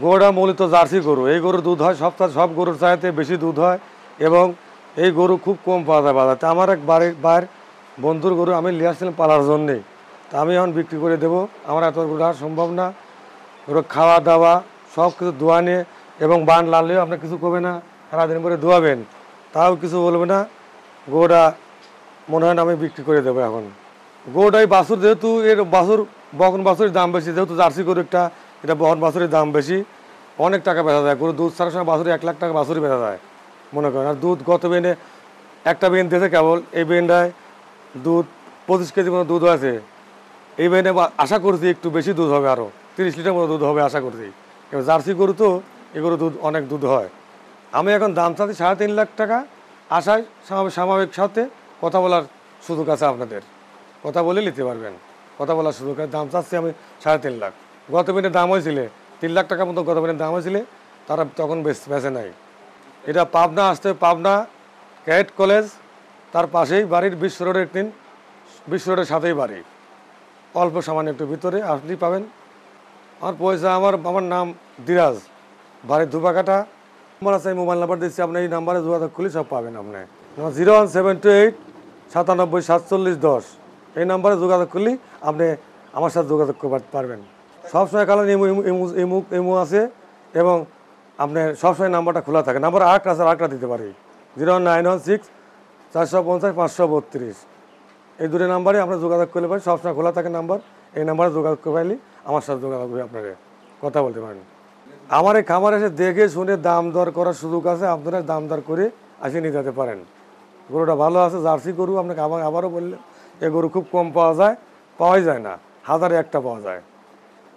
গরুটা মূলত জার্সি গরু। এই গরুর দুধ হয় সপ্তাহে সব গরুর চাইতে বেশি দুধ হয় এবং এই গরু খুব কম পাওয়া যায় বাজারে। আমার এক বাইরের বন্ধুর গরু আমি নিয়ে আসছিলাম পালার জন্যেই, তা আমি এখন বিক্রি করে দেবো। আমার এত গরু আর সম্ভব না। গরু খাওয়া দাওয়া সব কিছু ধোয়া নিয়ে এবং বান লালেও আপনার কিছু করবে না, সারাদিন পরে ধোয়াবেন তাও কিছু বলবে না। গরুটা মনে হয় না আমি বিক্রি করে দেবো এখন। গরুটাই বাছুর, যেহেতু এর বাছুর বকন বাছুরের দাম বেশি, যেহেতু জার্সি গরু একটা, এটা বহন বাছুরের দাম বেশি, অনেক টাকা বেচা যায়। গরু দুধ ছাড়ার সময় বাছুরে 1 লাখ টাকা বাছুরই বেচা যায় মনে করেন। আর দুধ গত বেনে একটা বেন দিয়েছে কেবল, এই বেনটায় দুধ 25 কেজি মতো দুধ হয়েছে। এই বেনে আশা করছি একটু বেশি দুধ হবে, আরও 30 লিটার মতো দুধ হবে আশা করছি। এবার জার্সি গরু তো এগুলো দুধ অনেক দুধ হয়। আমি এখন দাম চাচ্ছি 3.5 লাখ টাকা। আশায় স্বাভাবিক সাথে কথা বলার সুযোগ আছে আপনাদের, কথা বলে নিতে পারবেন। কথা বলার সুযোগ আছে। দাম চাচ্ছি আমি 3.5 লাখ। গত বেনের দাম হয়েছিল 3 লাখ টাকার মতো, গত বেনের দাম হয়েছিল, তারা তখন বেচে নাই। এটা পাবনা আসতে, পাবনা ক্যাডেট কলেজ তার পাশেই বাড়ির, বিশ্ব রোডের বিশ্ব রোডের সাথেই বাড়ি, অল্প সামান্য একটু ভিতরে আসলেই পাবেন। আমার পয়সা, আমার নাম দিরাজ, বাড়ির ধুপাকাটা। আমার আছে, মোবাইল নাম্বার দিচ্ছি, আপনি এই নাম্বারে যোগাযোগ করলে সব পাবেন। আপনি 01728 97 47 10 এই নাম্বারে যোগাযোগ করলেই আপনি আমার সাথে যোগাযোগ করতে পারবেন। সবসময় কারণ ইমো আছে এবং আপনার সবসময় নাম্বারটা খোলা থাকে। নাম্বার আরেকটা আছে, আরেকটা দিতে পারি, 0916 450 532। এই দুটো নাম্বারে আপনার যোগাযোগ করলে পারেন, সবসময় খোলা থাকে নাম্বার। এই নাম্বারে যোগাযোগ করে পারলে আমার সাথে যোগাযোগ করে আপনারা কথা বলতে পারেন। আমার এই খামার এসে দেখে শুনে দাম দর করার সুযোগ আছে, আপনারা দাম দর করে আসে নিয়ে যেতে পারেন। গরুটা ভালো আছে, জার্সি গরু। আপনাকে আবারও বললে এই গরু খুব কম পাওয়া যায় না, 1000-এ একটা পাওয়া যায়।